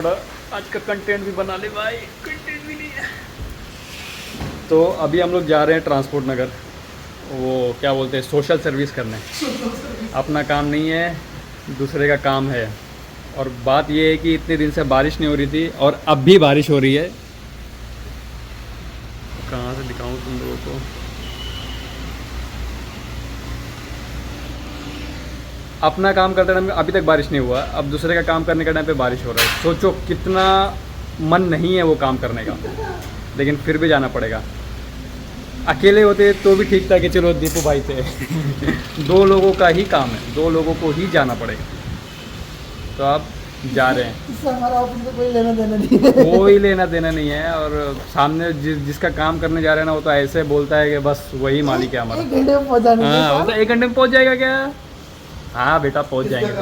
आज का कंटेंट भी बना ले भाई, कंटेंट भी नहीं है। तो अभी हम लोग जा रहे हैं ट्रांसपोर्ट नगर, वो क्या बोलते हैं, सोशल सर्विस करने। अपना काम नहीं है, दूसरे का काम है। और बात ये है कि इतने दिन से बारिश नहीं हो रही थी और अब भी बारिश हो रही है। कहाँ से दिखाऊं तुम लोगों को। अपना काम करते टाइम अभी तक बारिश नहीं हुआ, अब दूसरे का काम करने के टाइम पे बारिश हो रहा है। सोचो कितना मन नहीं है वो काम करने का, लेकिन फिर भी जाना पड़ेगा। अकेले होते तो भी ठीक था कि चलो दीपू भाई थे। दो लोगों का ही काम है, दो लोगों को ही जाना पड़ेगा। तो आप जा रहे हैं, इससे हमारा ऑफिस में कोई लेना देना नहीं है। कोई लेना देना नहीं है। और सामने जिसका काम करने जा रहे हैं ना, वो तो ऐसे बोलता है कि बस वही मालिक है हमारा। 1 घंटे में पहुंचाने हाँ, वो तो 1 घंटे में पहुंच जाएगा क्या? हाँ बेटा, पहुंच जाएंगे।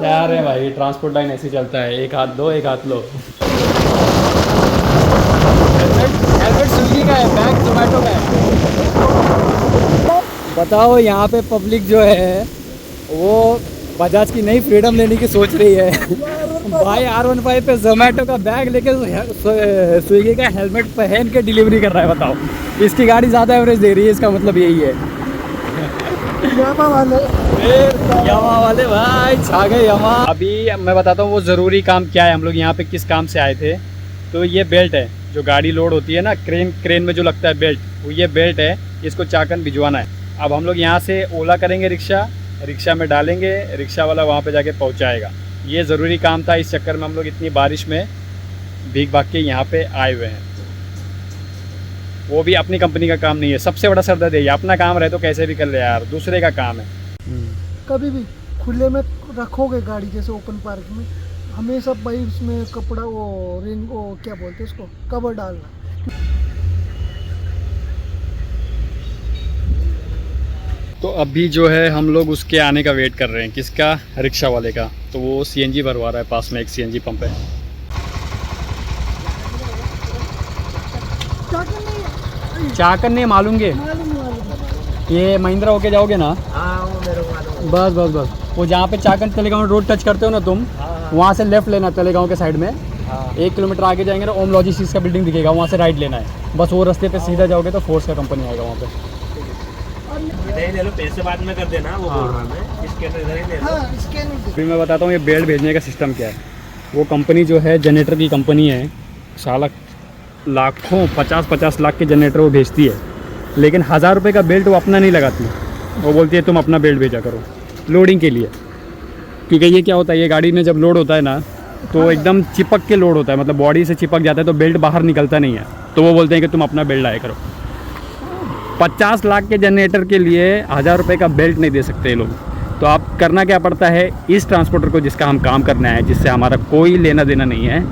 जा रहे हैं भाई, ट्रांसपोर्ट लाइन ऐसे चलता है, एक हाथ दो एक हाथ लो। हेलमेट स्विगी का है, बैग जोमेटो का है। बताओ यहाँ पे पब्लिक जो है वो बजाज की नई फ्रीडम लेने की सोच रही है। भाई R15 पे जोमेटो का बैग लेके स्विगी का हेलमेट पहन के डिलीवरी कर रहा है। बताओ, इसकी गाड़ी ज़्यादा एवरेज दे रही है, इसका मतलब यही है। यमा वाले भाई छा गए यमा। अभी मैं बताता हूँ वो ज़रूरी काम क्या है। हम लोग यहाँ पे किस काम से आए थे। तो ये बेल्ट है, जो गाड़ी लोड होती है ना, क्रेन में जो लगता है बेल्ट, वो ये बेल्ट है। इसको चाकन भिजवाना है। अब हम लोग यहाँ से ओला करेंगे, रिक्शा में डालेंगे, रिक्शा वाला वहाँ पे जाके पहुँचाएगा। ये ज़रूरी काम था, इस चक्कर में हम लोग इतनी बारिश में भीग भाग के यहाँ पे आए हुए हैं। वो भी अपनी कंपनी का काम नहीं है, सबसे बड़ा सरदर्द है। अपना काम रहे तो कैसे भी कर ले यार, दूसरे का काम है। कभी भी खुले में रखोगे गाड़ी, जैसे ओपन पार्क में, हमेशा भाई उसमें कपड़ा वो क्या बोलते हैं उसको, कवर डालना। तो अभी जो है हम लोग उसके आने का वेट कर रहे हैं। किसका? रिक्शा वाले का। तो वो सीएनजी भरवा रहा है, पास में एक सीएनजी पंप है। चाकन नहीं मालूम के, ये महिंद्रा होके जाओगे ना, बस बस बस वो जहाँ पे चाकन तलेगांव रोड टच करते हो ना तुम, वहाँ से लेफ्ट लेना तलेगांव के साइड में। 1 किलोमीटर आगे जाएंगे ना, ओम लॉजिस्टिक्स का बिल्डिंग दिखेगा, वहाँ से राइट लेना है। बस वो रास्ते पे सीधा जाओगे तो फोर्स का कंपनी आएगा वहाँ पे। ले लो, पैसे बाद में कर देना, वो बोल रहा मैं, स्कैनर इधर ही ले लो। फिर मैं बताता हूँ ये बेल्ट भेजने का सिस्टम क्या है। वो कंपनी जो है, जनरेटर की कंपनी है, साला लाखों 50-50 लाख के जनरेटर वो भेजती है, लेकिन 1000 रुपये का बेल्ट वो अपना नहीं लगाती। वो बोलती है तुम अपना बेल्ट भेजा करो लोडिंग के लिए। क्योंकि ये क्या होता है, ये गाड़ी में जब लोड होता है ना, तो एकदम चिपक के लोड होता है, मतलब बॉडी से चिपक जाता है, तो बेल्ट बाहर निकलता नहीं है। तो वो बोलते हैं कि तुम अपना बेल्ट लाया करो। 50 लाख के जनरेटर के लिए 1000 रुपये का बेल्ट नहीं दे सकते ये लोग। तो आप करना क्या पड़ता है, इस ट्रांसपोर्टर को जिसका हम काम करना है, जिससे हमारा कोई लेना देना नहीं है,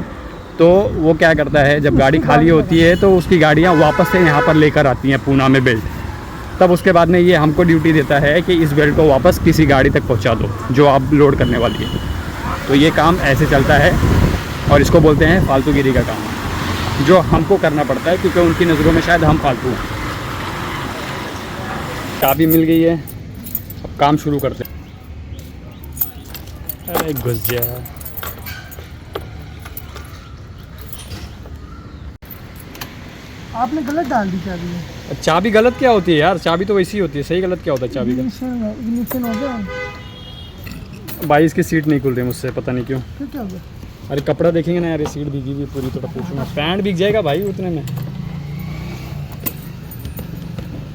तो वो क्या करता है, जब गाड़ी खाली होती है तो उसकी गाड़ियाँ वापस से यहाँ पर लेकर आती हैं पूना में बेल्ट। तब उसके बाद में ये हमको ड्यूटी देता है कि इस बेल्ट को वापस किसी गाड़ी तक पहुँचा दो जो आप लोड करने वाली है। तो ये काम ऐसे चलता है और इसको बोलते हैं फालतूगिरी का काम, जो हमको करना पड़ता है क्योंकि उनकी नज़रों में शायद हम फालतू हैं। चाबी मिल गई है, अब काम शुरू करते हैं। अरे घुस जा। आपने गलत डाल दी चाबी। चाबी गलत क्या होती है यार? चाबी तो वैसी होती है, सही गलत क्या होता है चाबी का? इग्निशन हो गया भाई इसकी सीट नहीं खुल रही मुझसे, पता नहीं क्यों। फिर क्या हो गया? अरे कपड़ा देखेंगे ना यार, ये सीट भीगी हुई पूरी, तो पूछूंगा, पैंट भीग जाएगा भाई उतने में।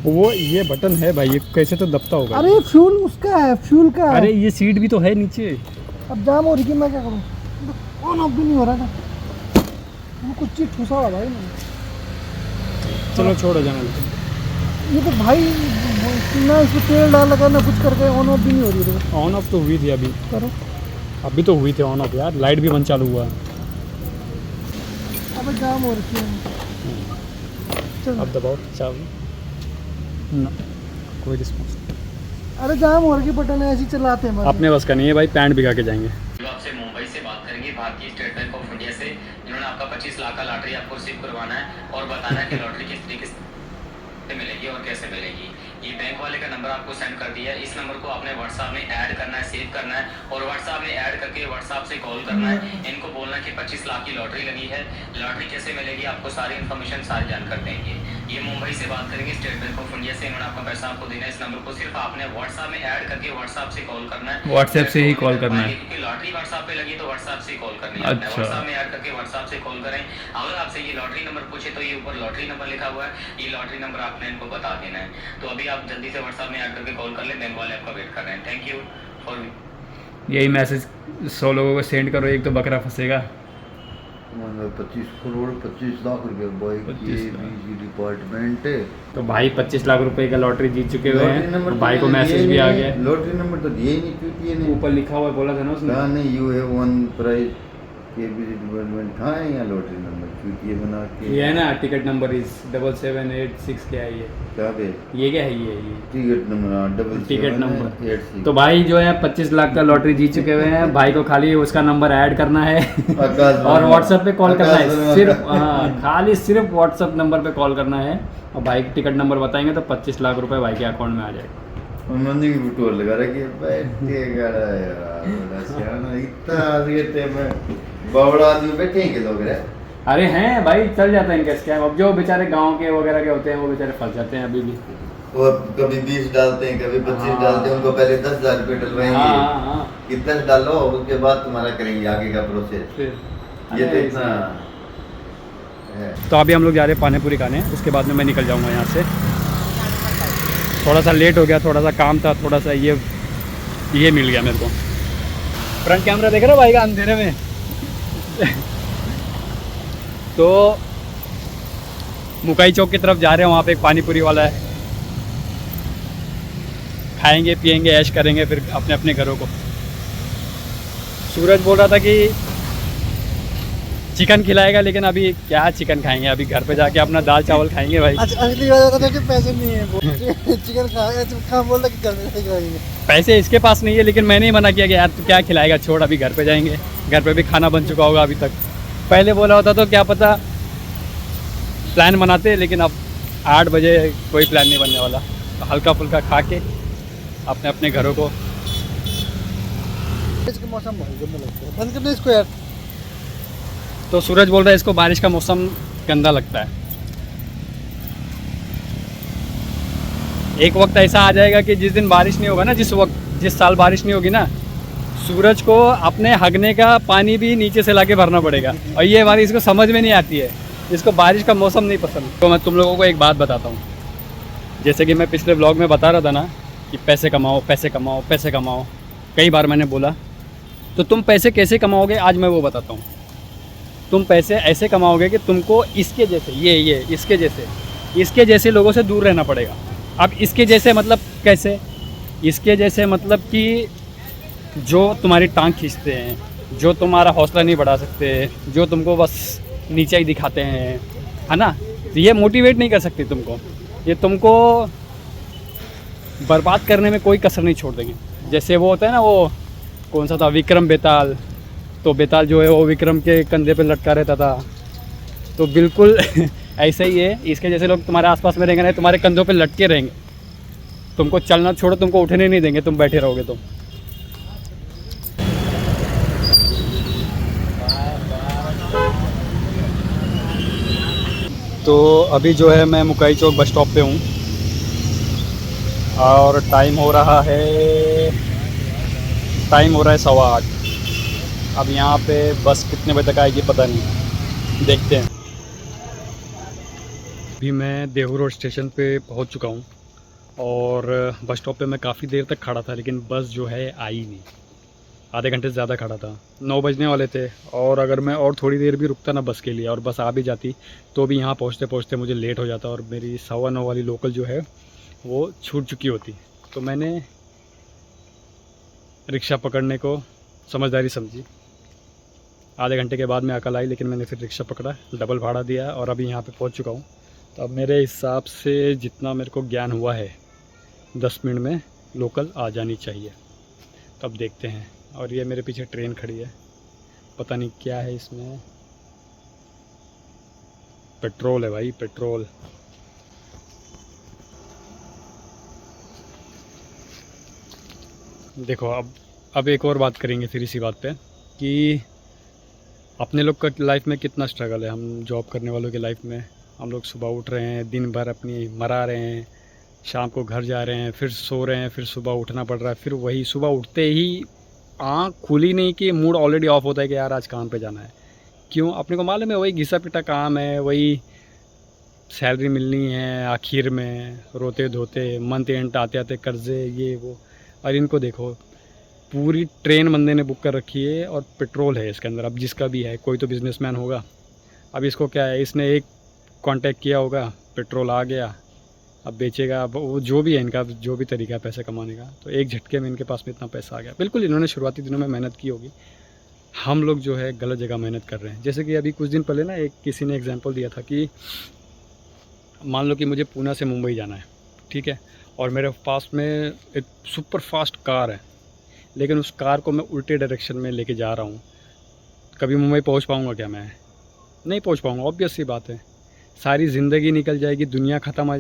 वो ये बटन है भाई, ये कैसे तो दबता होगा। अरे फ्यूल उसका है, फ्यूल का है। अरे ये सीट भी तो है नीचे। अब जाम हो रही थी, मैं क्या करूँ? ऑन ऑफ भी नहीं हो रहा था, वो कुछ चीज ठूसा हुआ भाई मैंने। चलो छोड़ो जाना। ये तो भाई ना इसमें तेल डाल लगा ना कुछ करके, ऑन ऑफ भी नहीं हो रही है। ऑन ऑफ तो हुई थी अभी, करो अभी तो हुई थी ऑन ऑफ यार, लाइट भी बंद चालू हुआ। अब जाम हो रखी है। चल अब दबाओ चाबी ना, कोई रिस्पॉन्स। अरे जाम हो रखी, बटन ऐसे ही चलाते हैं अपने बस का नहीं है भाई, पैंट भिगा के जाएंगे। आपसे मुंबई से बात करेंगे, भारतीय स्टेट बैंक ऑफ इंडिया से, जिन्होंने आपका 25 लाख का लॉटरी आपको रिसीव करवाना है और बताना है कि लॉटरी किस तरीके से पे मिलेगी और कैसे मिलेगी। ये बैंक वाले का नंबर आपको सेंड कर दिया है, इस नंबर को आपने व्हाट्सएप में ऐड करना है, सेव करना है और व्हाट्सएप में ऐड करके व्हाट्सएप से कॉल करना है। इनको बोलना कि 25 लाख की लॉटरी लगी है, लॉटरी कैसे मिलेगी आपको सारी इन्फॉर्मेशन सारी जानकर देंगे। ये मुंबई से बात करेंगे, स्टेट बैंक ऑफ इंडिया से, इन्होंने आपका पैसा आपको देना है। इस नंबर को सिर्फ आपने व्हाट्सएप में ऐड करके व्हाट्सएप से कॉल करना है, व्हाट्सएप से ही कॉल करना है, क्योंकि लॉटरी व्हाट्सएप पे लगी तो व्हाट्सएप से कॉल करनी है। अच्छा। व्हाट्सएप में ऐड करके व्हाट्सएप से कॉल करें। अगर आपसे ये लॉटरी नंबर पूछे तो ये ऊपर लॉटरी नंबर लिखा हुआ है, ये लॉटरी नंबर आपने इनको बता देना है। तो अभी आप जल्दी से व्हाट्सएप में ऐड करके कॉल कर ले, बैंक वाले आपका वेट कर रहे हैं। थैंक यू फॉर यही मैसेज 100 लोगों को सेंड करो, एक तो बकरा फंसेगा। 25 करोड़ 25 लाख रुपए भाई, 25 ये लाख। बीजी डिपार्टमेंट है। तो भाई 25 लाख रुपए का लॉटरी जीत चुके हुए लॉटरी हैं नंबर और तो भाई को मैंने मैसेज दिया भी ही आ नहीं, गया है। लॉटरी नंबर तो दिया ही नहीं, क्योंकि ये नहीं ऊपर लिखा हुआ है, बोला था ना उसने। कहा नहीं यू हैव वन प्राइज के बीजी डिपार्टमेंट था या लॉटरी नंबर, क्योंकि ये बना के ये है ना टिकट नंबर इज 7786, क्या है ये? क्या पे ये क्या है? ये ticket number double ticket number. 86। तो भाई जो है 25 लाख का लॉटरी जीत चुके हुए हैं, भाई को खाली उसका नंबर ऐड करना है और व्हाट्सएप पे कॉल करना है सिर्फ। हाँ, खाली सिर्फ व्हाट्सएप नंबर पे कॉल करना है और भाई टिकट नंबर बताएंगे तो 25 लाख रुपए भाई के अकाउंट में आ जाएगा। मंदी की बुटोर लगा रखी है, बैठेगा यार बड़ा सियाना, इतना आगे में बड़ा आदमी बैठेंगे लोग रे। अरे हैं भाई, चल जाता है इनका स्कैम। अब जो बेचारे गांव के वगैरह के होते हैं वो बेचारे फंस जाते हैं अभी भी। वो कभी 20 डालते हैं, कभी 25 डालते हैं, उनको पहले 10,000 रुपये डलवाएंगे हाँ। कि 10 डालो, उसके बाद तुम्हारा करेंगे आगे का प्रोसेस। फिर ये तो इतना है। तो अभी हम लोग जा रहे हैं पानी पूरी खाने, उसके बाद में मैं निकल जाऊंगा यहाँ से। थोड़ा सा लेट हो गया, थोड़ा सा काम था, थोड़ा सा ये मिल गया मेरे को। फ्रंट कैमरा देख रहे हो भाई का अंधेरे में तो मुकाई चौक की तरफ जा रहे हैं, वहाँ पे एक पानी पूरी वाला है, खाएंगे पिएंगे ऐश करेंगे फिर अपने अपने घरों को। सूरज बोल रहा था कि चिकन खिलाएगा, लेकिन अभी क्या चिकन खाएंगे, अभी घर पे जाके अपना दाल चावल खाएंगे भाई। असली बात होता है कि पैसे नहीं है, चिकन खा बोल रहा कि घर में खिलाएंगे। पैसे इसके पास नहीं है, लेकिन मैंने ही मना किया कि यार तू क्या खिलाएगा, छोड़ अभी घर पे जाएंगे, घर पे भी खाना बन चुका होगा अभी तक। पहले बोला होता तो क्या पता प्लान बनाते, लेकिन अब 8 बजे कोई प्लान नहीं बनने वाला। तो हल्का फुल्का खा के अपने अपने घरों को। इसका मौसम बहुत गंदा लगता है, बंद करना इसको यार। तो सूरज बोल रहा है इसको बारिश का मौसम गंदा लगता है। एक वक्त ऐसा आ जाएगा कि जिस दिन बारिश नहीं होगा ना, जिस साल बारिश नहीं होगी ना, सूरज को अपने हगने का पानी भी नीचे से लाके भरना पड़ेगा। और ये बात इसको समझ में नहीं आती है, इसको बारिश का मौसम नहीं पसंद। तो मैं तुम लोगों को एक बात बताता हूँ, जैसे कि मैं पिछले व्लॉग में बता रहा था ना कि पैसे कमाओ पैसे कमाओ पैसे कमाओ, कई बार मैंने बोला। तो तुम पैसे कैसे कमाओगे आज मैं वो बताता हूँ। तुम पैसे ऐसे कमाओगे कि तुमको इसके जैसे इसके जैसे लोगों से दूर रहना पड़ेगा। अब इसके जैसे मतलब कैसे? इसके जैसे मतलब कि जो तुम्हारी टांग खींचते हैं, जो तुम्हारा हौसला नहीं बढ़ा सकते, जो तुमको बस नीचे ही दिखाते हैं, है ना। तो ये मोटिवेट नहीं कर सकती तुमको, ये तुमको बर्बाद करने में कोई कसर नहीं छोड़ देंगे। जैसे वो होता है ना, वो कौन सा था, विक्रम बेताल। तो बेताल जो है वो विक्रम के कंधे पे लटका रहता था। तो बिल्कुल ऐसे ही है, इसके जैसे लोग तुम्हारे आसपास में रहेंगे ना, तुम्हारे कंधों पे लटके रहेंगे, तुमको चलना छोड़ो, तुमको उठने नहीं देंगे, तुम बैठे रहोगे। तो अभी जो है मैं मुकाई चौक बस स्टॉप पे हूँ और टाइम हो रहा है 8:15। अब यहाँ पे बस कितने बजे तक आएगी पता नहीं, देखते हैं। अभी मैं देहू रोड स्टेशन पे पहुँच चुका हूँ और बस स्टॉप पे मैं काफ़ी देर तक खड़ा था, लेकिन बस जो है आई नहीं। आधे घंटे से ज़्यादा खड़ा था, 9 बजने वाले थे। और अगर मैं और थोड़ी देर भी रुकता ना बस के लिए और बस आ भी जाती तो भी यहाँ पहुँचते पहुँचते मुझे लेट हो जाता और मेरी 9:15 वाली लोकल जो है वो छूट चुकी होती। तो मैंने रिक्शा पकड़ने को समझदारी समझी। आधे घंटे के बाद में अकल आई, लेकिन मैंने फिर रिक्शा पकड़ा, डबल भाड़ा दिया और अभी यहाँ पे पहुँच चुका हूँ। तो अब मेरे हिसाब से जितना मेरे को ज्ञान हुआ है 10 मिनट में लोकल आ जानी चाहिए। तो अब देखते हैं। और ये मेरे पीछे ट्रेन खड़ी है, पता नहीं क्या है इसमें, पेट्रोल है भाई, पेट्रोल। देखो अब एक और बात करेंगे फिर इसी बात पे कि अपने लोग का लाइफ में कितना स्ट्रगल है। हम जॉब करने वालों की लाइफ में हम लोग सुबह उठ रहे हैं, दिन भर अपनी मरा रहे हैं, शाम को घर जा रहे हैं, फिर सो रहे हैं, फिर सुबह उठना पड़ रहा है, फिर वही सुबह उठते ही आँख खुली नहीं कि मूड ऑलरेडी ऑफ होता है कि यार आज काम पे जाना है। क्यों? अपने को मालूम है वही घिसा पिटा काम है, वही सैलरी मिलनी है आखिर में, रोते धोते मंथ एंड आते आते कर्जे ये वो। और इनको देखो, पूरी ट्रेन बंदे ने बुक कर रखी है और पेट्रोल है इसके अंदर। अब जिसका भी है, कोई तो बिजनेसमैन होगा, अब इसको क्या है, इसने एक कांटेक्ट किया होगा, पेट्रोल आ गया, अब बेचेगा। अब वो जो भी है इनका, जो भी तरीका है पैसे कमाने का, तो एक झटके में इनके पास में इतना पैसा आ गया। बिल्कुल इन्होंने शुरुआती दिनों में मेहनत की होगी। हम लोग जो है गलत जगह मेहनत कर रहे हैं। जैसे कि अभी कुछ दिन पहले ना किसी ने एग्जांपल दिया था कि मान लो कि मुझे पूना से मुंबई जाना है, ठीक है, और मेरे पास में एक सुपर फास्ट कार है, लेकिन उस कार को मैं उल्टे डायरेक्शन में लेके जा रहा हूँ। कभी मुंबई पहुँच पाऊँगा क्या? मैं नहीं पहुँच पाऊँगा, ऑब्वियस सी बात है। सारी ज़िंदगी निकल जाएगी, दुनिया ख़त्म हो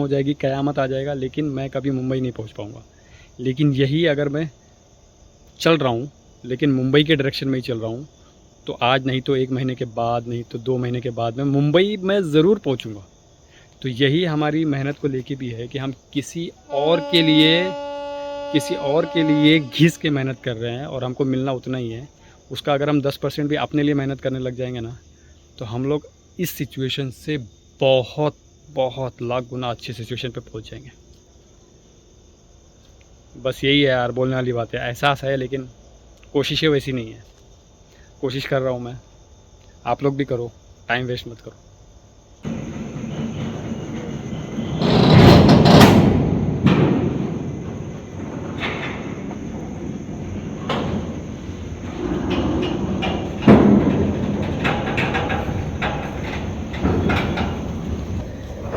जाएगी, क़यामत आ जाएगा, लेकिन मैं कभी मुंबई नहीं पहुँच पाऊँगा। लेकिन यही अगर मैं चल रहा हूँ, लेकिन मुंबई के डायरेक्शन में ही चल रहा हूँ, तो आज नहीं तो 1 महीने के बाद, नहीं तो 2 महीने के बाद मैं मुंबई में ज़रूर पहुँचूँगा। तो यही हमारी मेहनत को लेके भी है कि हम किसी और के लिए घिस के मेहनत कर रहे हैं और हमको मिलना उतना ही है। उसका अगर हम 10% भी अपने लिए मेहनत करने लग जाएंगे ना, तो हम लोग इस सिचुएशन से बहुत बहुत लाख गुना अच्छी सिचुएशन पे पहुंच जाएंगे। बस यही है यार, बोलने वाली बात है। एहसास है, लेकिन कोशिशें वैसी नहीं है। कोशिश कर रहा हूँ मैं, आप लोग भी करो, टाइम वेस्ट मत करो।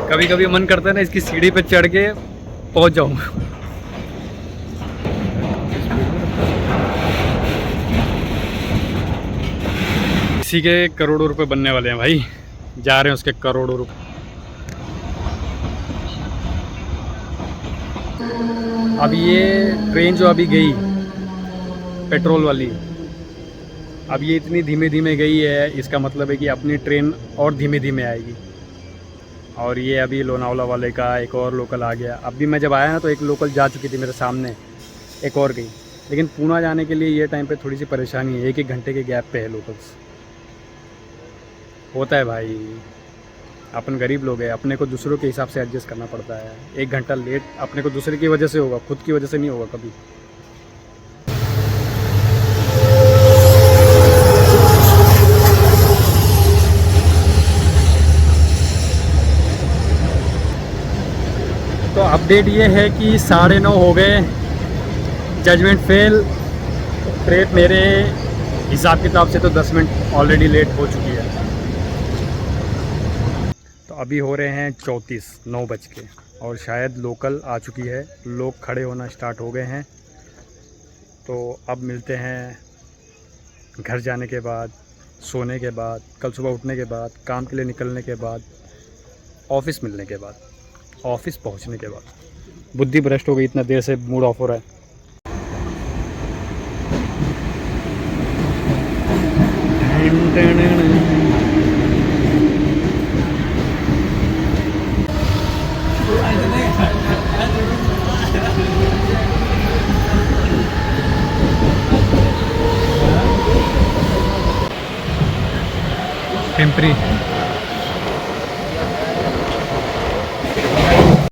कभी कभी मन करता है ना इसकी सीढ़ी पे चढ़ के पहुंच जाऊं। इसी के करोड़ों रुपए बनने वाले हैं भाई, जा रहे हैं उसके करोड़ों रुपए। अब ये ट्रेन जो अभी गई पेट्रोल वाली, अब ये इतनी धीमे धीमे गई है, इसका मतलब है कि अपनी ट्रेन और धीमे धीमे आएगी। और ये अभी लोनावला वाले का एक और लोकल आ गया। अब भी मैं जब आया ना तो एक लोकल जा चुकी थी मेरे सामने, एक और गई। लेकिन पूना जाने के लिए ये टाइम पे थोड़ी सी परेशानी है, 1-1 घंटे के गैप पे है लोकल्स। होता है भाई, अपन गरीब लोग हैं, अपने को दूसरों के हिसाब से एडजस्ट करना पड़ता है। 1 घंटा लेट अपने को दूसरे की वजह से होगा, खुद की वजह से नहीं होगा कभी। तो अपडेट ये है कि 9:30 हो गए, जजमेंट फेल। ट्रेन मेरे हिसाब किताब से तो 10 मिनट ऑलरेडी लेट हो चुकी है। तो अभी हो रहे हैं 34, 9 बज के, और शायद लोकल आ चुकी है। लोग खड़े होना स्टार्ट हो गए हैं। तो अब मिलते हैं घर जाने के बाद, सोने के बाद, कल सुबह उठने के बाद, काम के लिए निकलने के बाद, ऑफिस मिलने के बाद, ऑफिस पहुंचने के बाद। बुद्धि भ्रष्ट हो गई, इतना देर से मूड ऑफ हो रहा है। पिंपरी